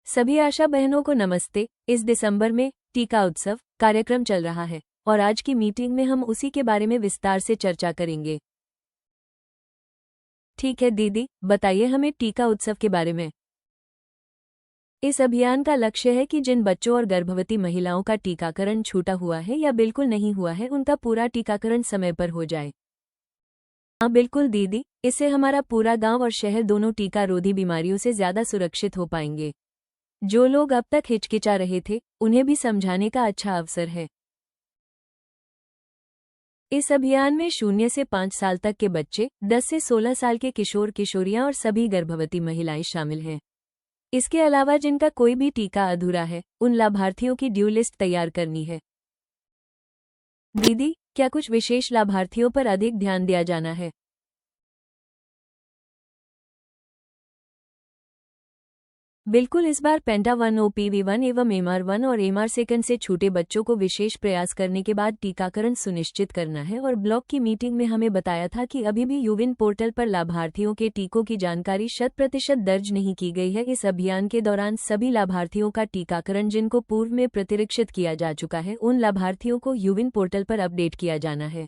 सभी आशा बहनों को नमस्ते। इस दिसंबर में टीका उत्सव कार्यक्रम चल रहा है और आज की मीटिंग में हम उसी के बारे में विस्तार से चर्चा करेंगे। ठीक है दीदी, बताइए हमें टीका उत्सव के बारे में। इस अभियान का लक्ष्य है कि जिन बच्चों और गर्भवती महिलाओं का टीकाकरण छूटा हुआ है या बिल्कुल नहीं हुआ है, उनका पूरा टीकाकरण समय पर हो जाए। हाँ बिल्कुल दीदी, इससे हमारा पूरा गांव और शहर दोनों टीका रोधी बीमारियों से ज्यादा सुरक्षित हो पाएंगे। जो लोग अब तक हिचकिचा रहे थे, उन्हें भी समझाने का अच्छा अवसर है। इस अभियान में 0 से 5 साल तक के बच्चे, 10 से 16 साल के किशोर किशोरियां और सभी गर्भवती महिलाएं शामिल हैं। इसके अलावा जिनका कोई भी टीका अधूरा है, उन लाभार्थियों की ड्यू लिस्ट तैयार करनी है। दीदी, क्या कुछ विशेष लाभार्थियों पर अधिक ध्यान दिया जाना है? बिल्कुल, इस बार पेंटा 1 OPV1 एवं MR1 और MR2 से छूटे बच्चों को विशेष प्रयास करने के बाद टीकाकरण सुनिश्चित करना है। और ब्लॉक की मीटिंग में हमें बताया था कि अभी भी यूविन पोर्टल पर लाभार्थियों के टीकों की जानकारी 100% दर्ज नहीं की गई है। इस अभियान के दौरान सभी लाभार्थियों का टीकाकरण जिनको पूर्व में प्रतिरक्षित किया जा चुका है, उन लाभार्थियों को यूविन पोर्टल पर अपडेट किया जाना है।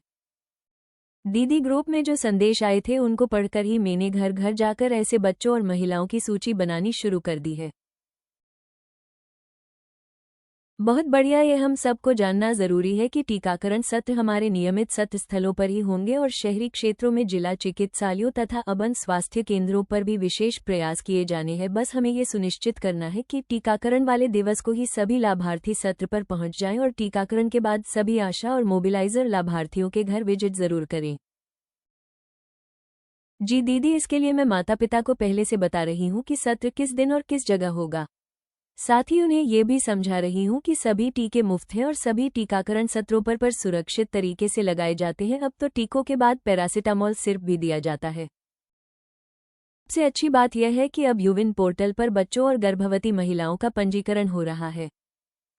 दीदी, ग्रुप में जो संदेश आए थे उनको पढ़कर ही मैंने घर घर जाकर ऐसे बच्चों और महिलाओं की सूची बनानी शुरू कर दी है। बहुत बढ़िया, ये हम सबको जानना जरूरी है कि टीकाकरण सत्र हमारे नियमित सत्र स्थलों पर ही होंगे और शहरी क्षेत्रों में जिला चिकित्सालयों तथा अर्बन स्वास्थ्य केंद्रों पर भी विशेष प्रयास किए जाने हैं। बस हमें ये सुनिश्चित करना है कि टीकाकरण वाले दिवस को ही सभी लाभार्थी सत्र पर पहुंच जाएं और टीकाकरण के बाद सभी आशा और मोबिलाइजर लाभार्थियों के घर विजिट जरूर करें। जी दीदी, इसके लिए मैं माता पिता को पहले से बता रही हूँ कि सत्र किस दिन और किस जगह होगा। साथ ही उन्हें ये भी समझा रही हूँ कि सभी टीके मुफ्त हैं और सभी टीकाकरण सत्रों पर सुरक्षित तरीके से लगाए जाते हैं। अब तो टीकों के बाद पैरासिटामोल सिर्फ भी दिया जाता है। सबसे अच्छी बात यह है कि अब यूविन पोर्टल पर बच्चों और गर्भवती महिलाओं का पंजीकरण हो रहा है।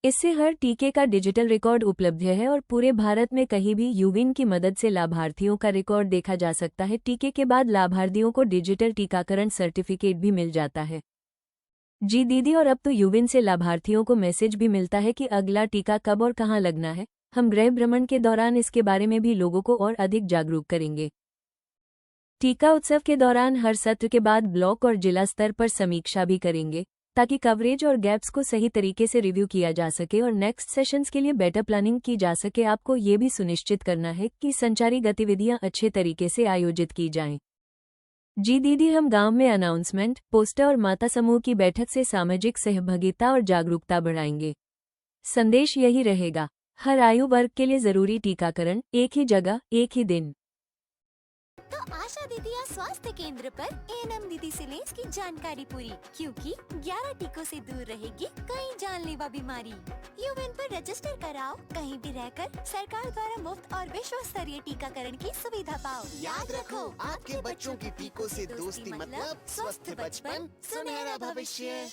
इससे हर टीके का डिजिटल रिकॉर्ड उपलब्ध है और पूरे भारत में कहीं भी यूविन की मदद से लाभार्थियों का रिकॉर्ड देखा जा सकता है। टीके के बाद लाभार्थियों को डिजिटल टीकाकरण सर्टिफिकेट भी मिल जाता है। जी दीदी, और अब तो यूविन से लाभार्थियों को मैसेज भी मिलता है कि अगला टीका कब और कहां लगना है। हम गृह भ्रमण के दौरान इसके बारे में भी लोगों को और अधिक जागरूक करेंगे। टीका उत्सव के दौरान हर सत्र के बाद ब्लॉक और जिला स्तर पर समीक्षा भी करेंगे ताकि कवरेज और गैप्स को सही तरीके से रिव्यू किया जा सके और नेक्स्ट सेशंस के लिए बेटर प्लानिंग की जा सके। आपको ये भी सुनिश्चित करना है कि संचारी गतिविधियां अच्छे तरीके से आयोजित की जाएं। जी दीदी, हम गांव में अनाउंसमेंट, पोस्टर और माता समूह की बैठक से सामाजिक सहभागिता और जागरूकता बढ़ाएंगे। संदेश यही रहेगा, हर आयु वर्ग के लिए जरूरी टीकाकरण, एक ही जगह, एक ही दिन। तो आशा दीदिया स्वास्थ्य केंद्र पर एएनएम दीदी से लें इसकी जानकारी पूरी, क्योंकि 11 टीकों से दूर रहेगी कई जानलेवा बीमारी। यूविन पर रजिस्टर कराओ, कहीं भी रहकर सरकार द्वारा मुफ्त और विश्व स्तरीय टीकाकरण की सुविधा पाओ। याद रखो, आपके बच्चों की टीकों से दोस्ती मतलब स्वस्थ बचपन, सुनहरा भविष्य।